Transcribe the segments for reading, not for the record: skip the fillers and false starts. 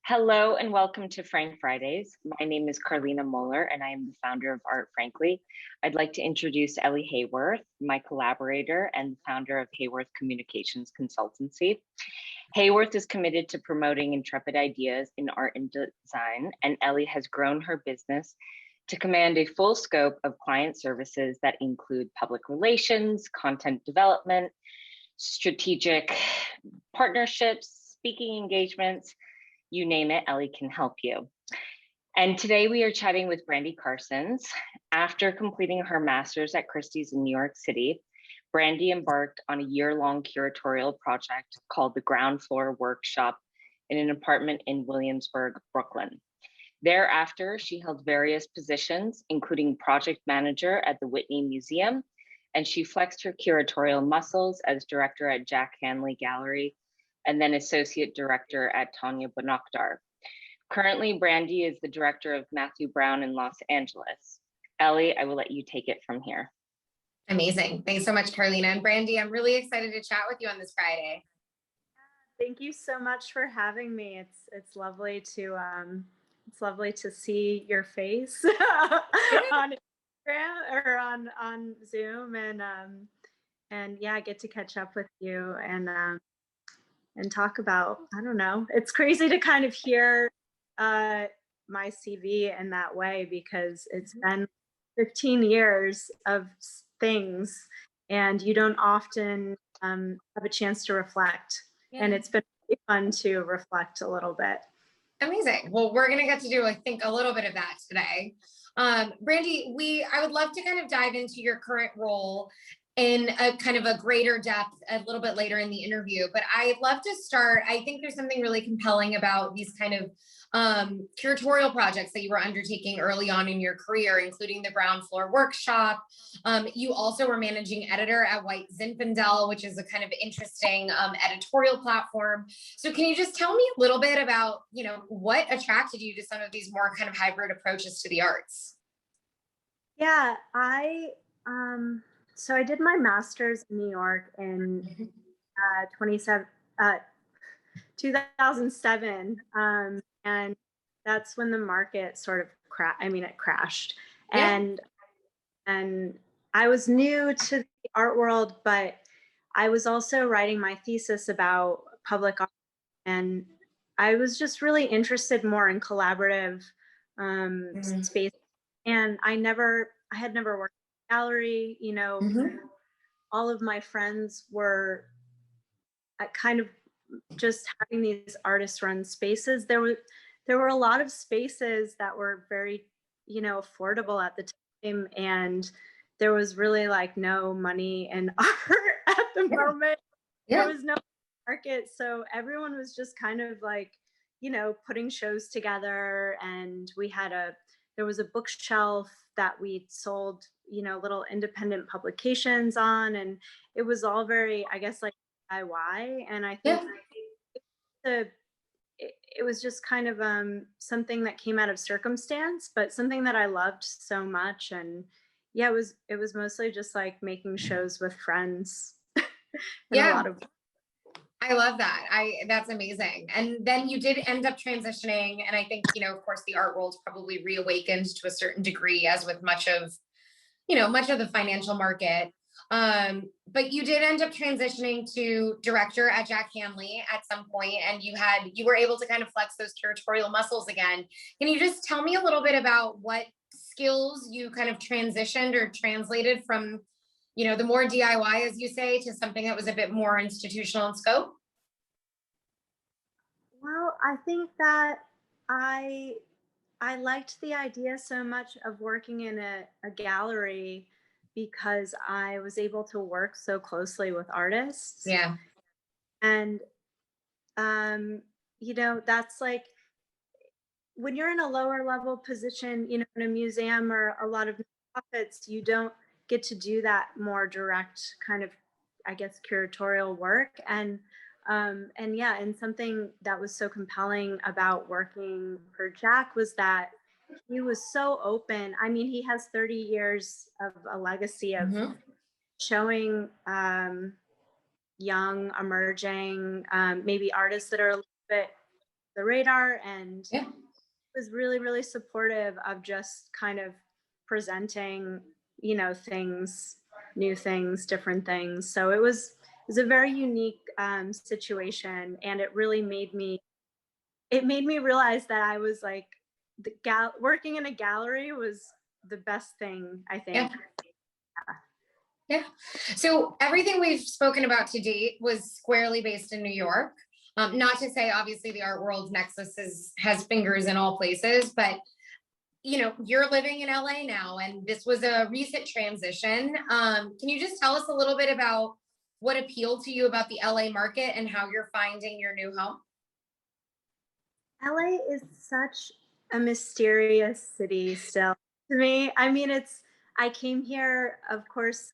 Hello and welcome to Frank Fridays. My name is Karline Moeller and I am the founder of Art Frankly. I'd like to introduce Ellie Hayworth, my collaborator and the founder of Hayworth Communications Consultancy. Hayworth is committed to promoting intrepid ideas in art and design, and Ellie has grown her business to command a full scope of client services that include public relations, content development, strategic partnerships, speaking engagements. You name it, Ellie can help you. And today we are chatting with Brandy Carstens. After completing her master's at Christie's in New York City, Brandy embarked on a year-long curatorial project called the Ground Floor Workshop in an apartment in Williamsburg, Brooklyn. Thereafter, she held various positions, including project manager at the Whitney Museum, and she flexed her curatorial muscles as director at Jack Hanley Gallery, and then associate director at Tanya Bonakdar. Currently, Brandy is the director of Matthew Brown in Los Angeles. Ellie, I will let you take it from here. Amazing. Thanks so much, Karline. And Brandy, I'm really excited to chat with you on this Friday. Thank you so much for having me. It's lovely to see your face on Instagram or on Zoom, and yeah, get to catch up with you and talk about, I don't know, it's crazy to kind of hear my CV in that way, because it's been 15 years of things and you don't often have a chance to reflect. Yeah. And it's been really fun to reflect a little bit. Amazing. Well, we're going to get to do, I think, a little bit of that today. Brandy, I would love to kind of dive into your current role in a kind of a greater depth a little bit later in the interview. But I'd love to start, I think there's something really compelling about these kind of curatorial projects that you were undertaking early on in your career, including the Ground Floor Workshop. You also were managing editor at White Zinfandel, which is a kind of interesting editorial platform. So can you just tell me a little bit about, what attracted you to some of these more kind of hybrid approaches to the arts? Yeah, so I did my master's in New York in 2007, and that's when the market sort of crashed. Yeah. And I was new to the art world, but I was also writing my thesis about public art, and I was just really interested more in collaborative space. And I had never worked gallery, all of my friends were kind of just having these artist run spaces. There were a lot of spaces that were very, affordable at the time. And there was really like no money in art at the moment. Yeah. There was no market. So everyone was just kind of like, putting shows together. And there was a bookshelf that we sold, little independent publications on, and it was all very, I guess, like DIY. And I think it was just kind of something that came out of circumstance, but something that I loved so much. And yeah, it was mostly just like making shows with friends. Yeah. I love that. That's amazing. And then you did end up transitioning. And I think, of course, the art world's probably reawakened to a certain degree, as with much of the financial market. But you did end up transitioning to director at Jack Hanley at some point, and you were able to kind of flex those curatorial muscles again. Can you just tell me a little bit about what skills you kind of transitioned or translated from the more DIY, as you say, to something that was a bit more institutional in scope? Well, I think that I liked the idea so much of working in a gallery because I was able to work so closely with artists. Yeah. And, that's like, when you're in a lower level position, in a museum or a lot of nonprofits, you don't get to do that more direct kind of, I guess, curatorial work. And something that was so compelling about working for Jack was that he was so open. I mean, he has 30 years of a legacy of showing young, emerging, maybe artists that are a little bit the radar, and Yeah. was really, really supportive of just kind of presenting, things, new things, different things. So it was a very unique situation, and it made me realize that I was like working in a gallery was the best thing, I think. Yeah. Yeah. So everything we've spoken about to date was squarely based in New York. Not to say, obviously, the art world's nexus has fingers in all places, but you're living in LA now, and this was a recent transition. Can you just tell us a little bit about what appealed to you about the LA market and how you're finding your new home? LA is such a mysterious city still to me. I mean, I came here, of course,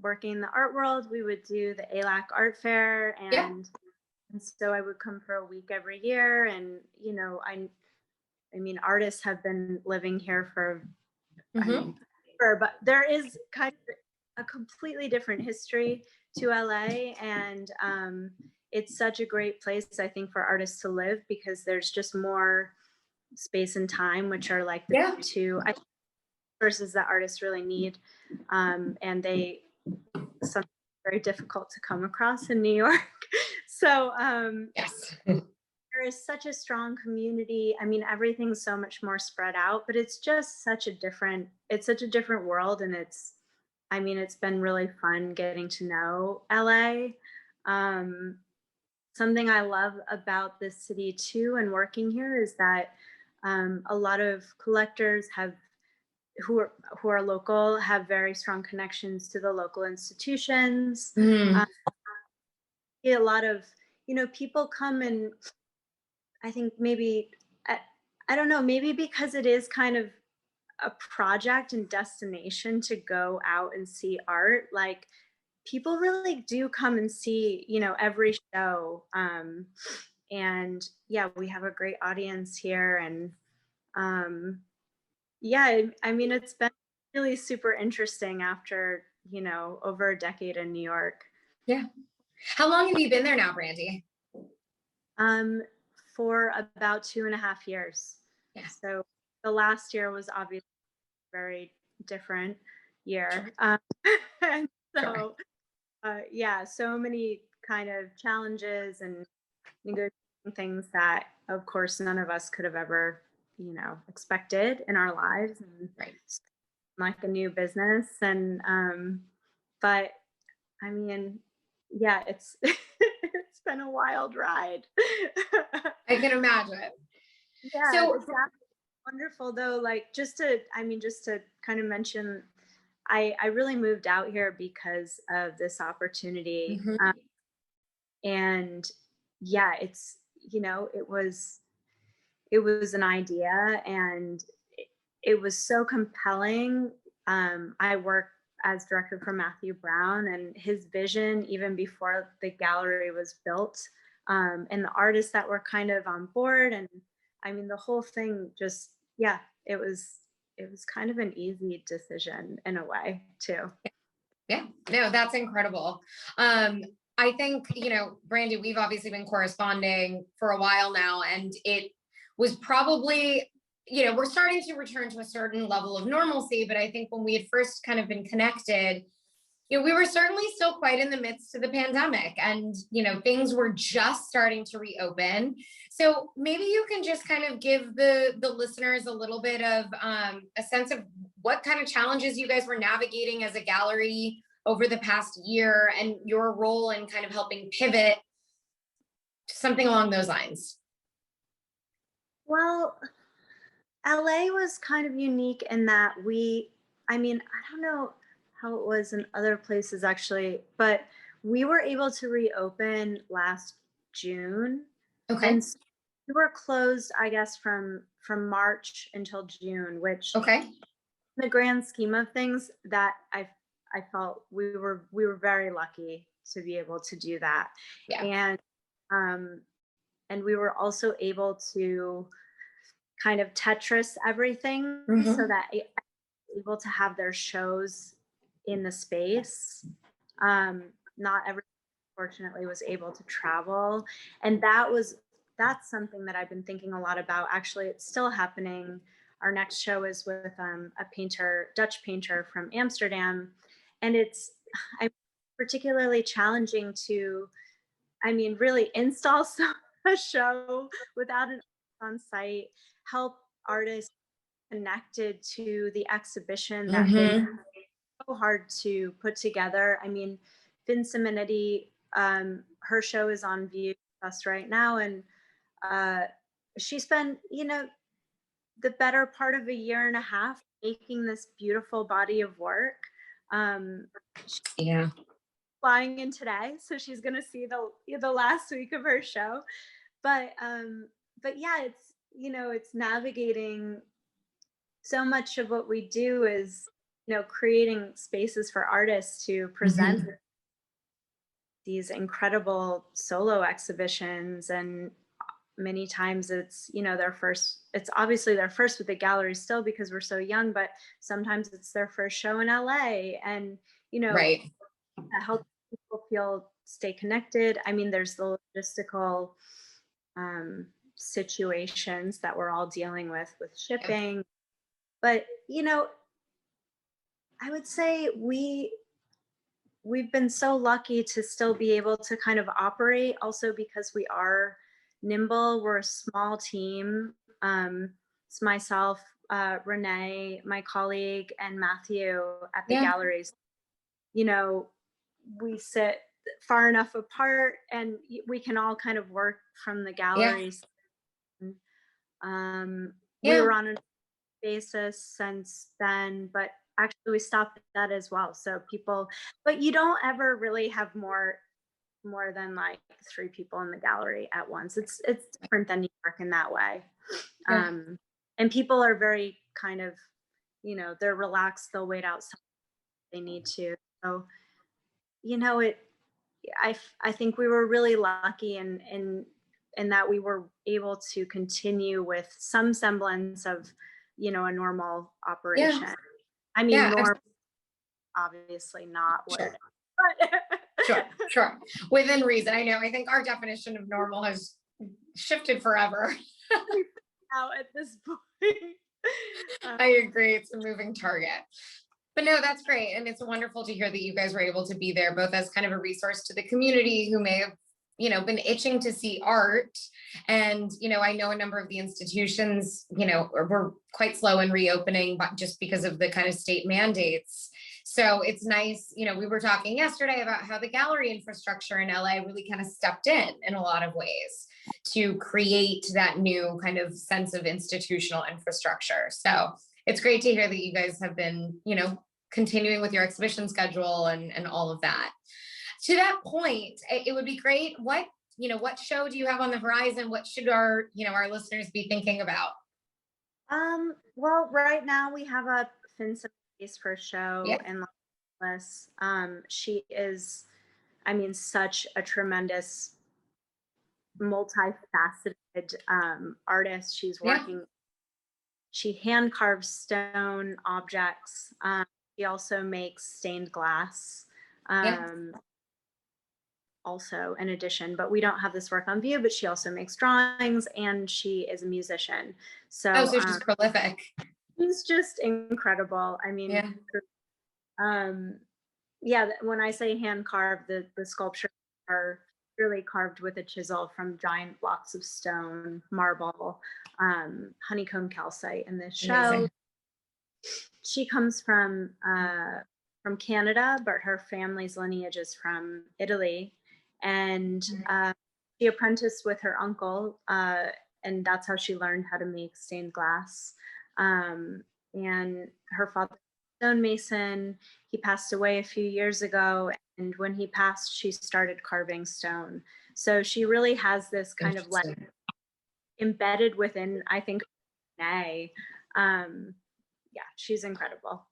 working in the art world. We would do the ALAC Art Fair, Yeah. and so I would come for a week every year. And, I mean, artists have been living here for, I Mhm. mean, but there is kind of a completely different history to LA, and it's such a great place, I think, for artists to live, because there's just more space and time, which are like the Yeah. two resources that artists really need, and they something very difficult to come across in New York. So Yes. there is such a strong community. I mean, everything's so much more spread out, but it's just such a different world. And it's been really fun getting to know LA. Um, Something I love about this city too, and working here, is that a lot of collectors who are local have very strong connections to the local institutions. Mhm. A lot of people come, and I think maybe I don't know, maybe because it is kind of a project and destination to go out and see art, like people really do come and see, every show. And yeah, we have a great audience here. And yeah, I mean, it's been really super interesting after, over a decade in New York. Yeah. How long have you been there now, Brandy? Um, for about 2.5 years. Yeah. So the last year was obviously very different year. And Sure. so, yeah, so many kind of challenges and negotiating things that, of course, none of us could have ever, expected in our lives, and Right. like a new business. And, but I mean, yeah, it's, it's been a wild ride. I can imagine. Yeah, So, it's wonderful though. Like just to kind of mention, I really moved out here because of this opportunity. Mhm. And yeah, it was an idea, and it was so compelling. I worked as director for Matthew Brown, and his vision, even before the gallery was built, and the artists that were kind of on board. And I mean, the whole thing just, yeah, it was kind of an easy decision in a way too. yeah, no, that's incredible. I think, Brandy, we've obviously been corresponding for a while now, and it was probably, we're starting to return to a certain level of normalcy. But I think when we had first kind of been connected, we were certainly still quite in the midst of the pandemic, and, things were just starting to reopen. So maybe you can just kind of give the listeners a little bit of a sense of what kind of challenges you guys were navigating as a gallery over the past year, and your role in kind of helping pivot to something along those lines. Well, LA was kind of unique in that I mean, I don't know how it was in other places actually, but we were able to reopen last June. Okay. And we were closed, I guess, from March until June, which Okay. in the grand scheme of things, that I felt we were very lucky to be able to do that. Yeah. Um and we were also able to kind of Tetris everything, so Mhm. that able to have their shows in the space. Not everyone, fortunately, was able to travel, and that was that's something that I've been thinking a lot about. Actually, it's still happening. Our next show is with a painter, Dutch painter from Amsterdam. And it's particularly challenging to, really install a show without an on site, help artists connected to the exhibition that they so hard to put together. Vin Simonetti, her show is on view with us right now, and she spent, the better part of a year and a half making this beautiful body of work. Yeah. Flying in today, so she's gonna see the last week of her show. But yeah, it's navigating. So much of what we do is, creating spaces for artists to present these incredible solo exhibitions, and many times it's it's obviously their first with the gallery still because we're so young, but sometimes it's their first show in LA, and right. that helps people stay connected. there's the logistical situations that we're all dealing with shipping, but I would say we've been so lucky to still be able to kind of operate, also because we are nimble. We're a small team. It's myself, Renee, my colleague, and Matthew at the galleries. We sit far enough apart and we can all kind of work from the galleries. We were on a basis since then, but actually we stopped that as well. So but you don't ever really have more than like 3 people in the gallery at once. It's different than New York in that way. And people are very kind of, they're relaxed. They'll wait outside if they need to. So, I think we were really lucky in that we were able to continue with some semblance of, a normal operation. Normal, obviously not what it is. Sure. Within reason. I think our definition of normal has shifted forever. Out at this point. I agree. It's a moving target. But no, that's great. And it's wonderful to hear that you guys were able to be there, both as kind of a resource to the community who may have, been itching to see art. And, I know a number of the institutions, were quite slow in reopening, but just because of the kind of state mandates. So it's nice, we were talking yesterday about how the gallery infrastructure in LA really kind of stepped in a lot of ways to create that new kind of sense of institutional infrastructure. So it's great to hear that you guys have been, continuing with your exhibition schedule and all of that. To that point, it would be great. What show do you have on the horizon? What should our listeners be thinking about? Well, right now we have a Fin's first show in Los Angeles. She is, such a tremendous, multifaceted artist. She's working. She hand carves stone objects. She also makes stained glass. Also, in addition, but we don't have this work on view, but she also makes drawings and she is a musician. So she's prolific. She's just incredible. When I say hand carved, the sculptures are really carved with a chisel from giant blocks of stone, marble, honeycomb calcite in this show. Amazing. She comes from Canada, but her family's lineage is from Italy. And she apprenticed with her uncle, and that's how she learned how to make stained glass. And her father was a stonemason. He passed away a few years ago, and when he passed, she started carving stone. So she really has this kind of like embedded within, I think, DNA. She's incredible.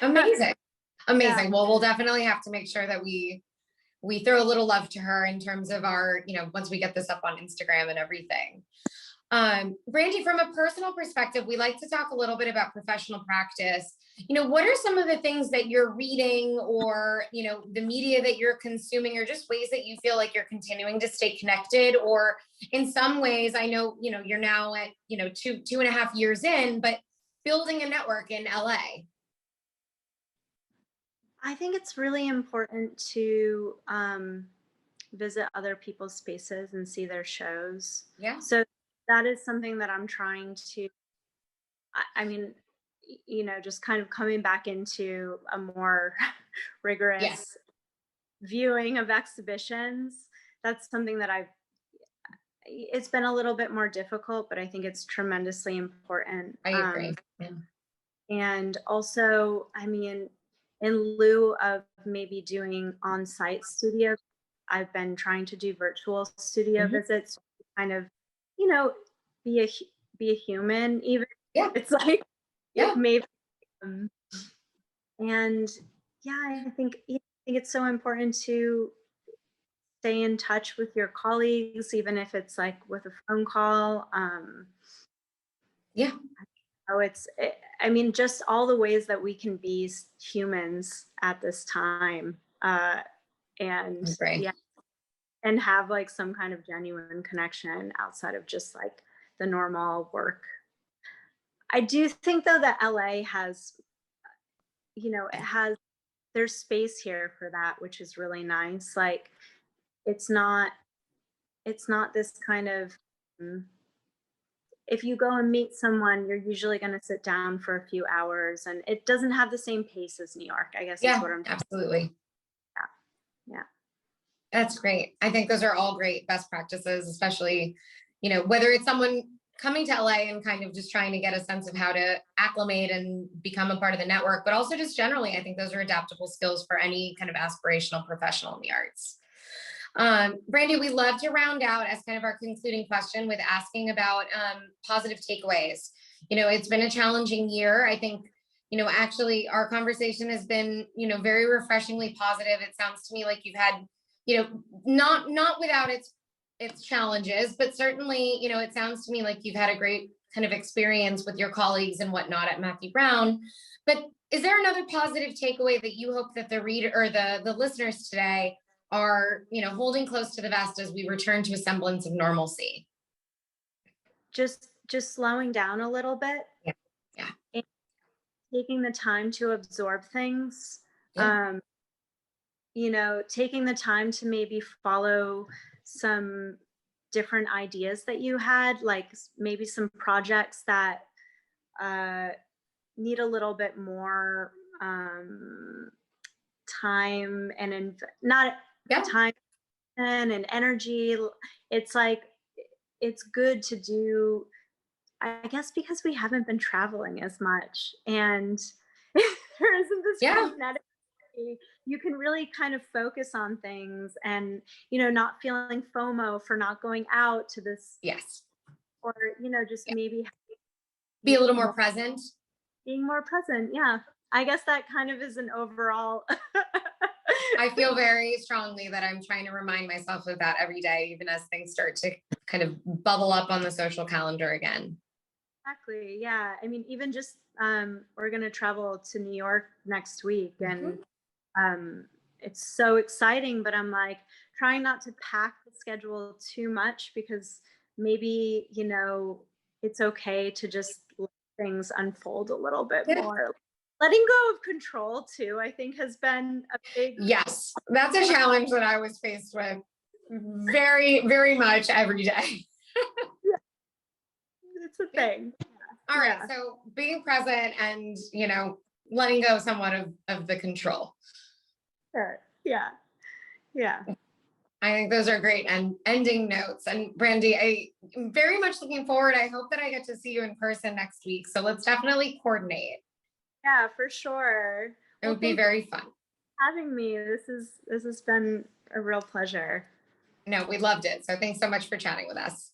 Amazing. Yeah. Well, we'll definitely have to make sure that we throw a little love to her in terms of our, once we get this up on Instagram and everything. Brandy, from a personal perspective, we like to talk a little bit about professional practice. what are some of the things that you're reading, or, the media that you're consuming, or just ways that you feel like you're continuing to stay connected? Or in some ways, I know, you're now at, 2.5 years in, but building a network in LA. I think it's really important to visit other people's spaces and see their shows. Yeah. So that is something that I'm trying to, I mean, just kind of coming back into a more rigorous viewing of exhibitions. That's something that it's been a little bit more difficult, but I think it's tremendously important. I agree. And also, I mean, in lieu of maybe doing on-site studio, I've been trying to do virtual studio visits, kind of, be a human even. Yeah. It's like, yeah, maybe. And yeah, I think it's so important to stay in touch with your colleagues, even if it's like with a phone call. Yeah. I mean, just all the ways that we can be humans at this time, and yeah, and have like some kind of genuine connection outside of just like the normal work. I do think though that LA has, there's space here for that, which is really nice. Like, it's not this kind of, if you go and meet someone, you're usually going to sit down for a few hours, and it doesn't have the same pace as New York, I guess. Yeah, is what I'm absolutely. Yeah. That's great. I think those are all great best practices, especially, whether it's someone coming to LA and kind of just trying to get a sense of how to acclimate and become a part of the network, but also just generally, I think those are adaptable skills for any kind of aspirational professional in the arts. Brandy, we love to round out as kind of our concluding question with asking about positive takeaways. It's been a challenging year. I think, actually our conversation has been, very refreshingly positive. It sounds to me like you've had, not without its challenges, but certainly, it sounds to me like you've had a great kind of experience with your colleagues and whatnot at Matthew Brown. But is there another positive takeaway that you hope that the reader or the listeners today are, holding close to the vest as we return to a semblance of normalcy? Just slowing down a little bit. Yeah. And taking the time to absorb things. Yeah. Taking the time to maybe follow some different ideas that you had, like maybe some projects that need a little bit more time and time and energy. It's like, it's good to do, I guess, because we haven't been traveling as much, and there isn't this kinetic, you can really kind of focus on things and, not feeling FOMO for not going out to this. Yes. Or, just maybe be a little more present. Being more present. Yeah. I guess that kind of is an overall. I feel very strongly that I'm trying to remind myself of that every day, even as things start to kind of bubble up on the social calendar again. Exactly. Yeah. I mean, even just, we're going to travel to New York next week, and it's so exciting, but I'm like trying not to pack the schedule too much, because maybe, it's okay to just let things unfold a little bit more. Letting go of control too, I think, has been a big. Yes, that's a challenge that I was faced with very, very much every day. It's a thing. All right. So being present and, letting go somewhat of the control. Sure. Yeah. Yeah. I think those are great and ending notes. And Brandy, I'm very much looking forward. I hope that I get to see you in person next week. So let's definitely coordinate. Yeah, for sure. It would be very fun. Having me. This has been a real pleasure. No, we loved it. So thanks so much for chatting with us.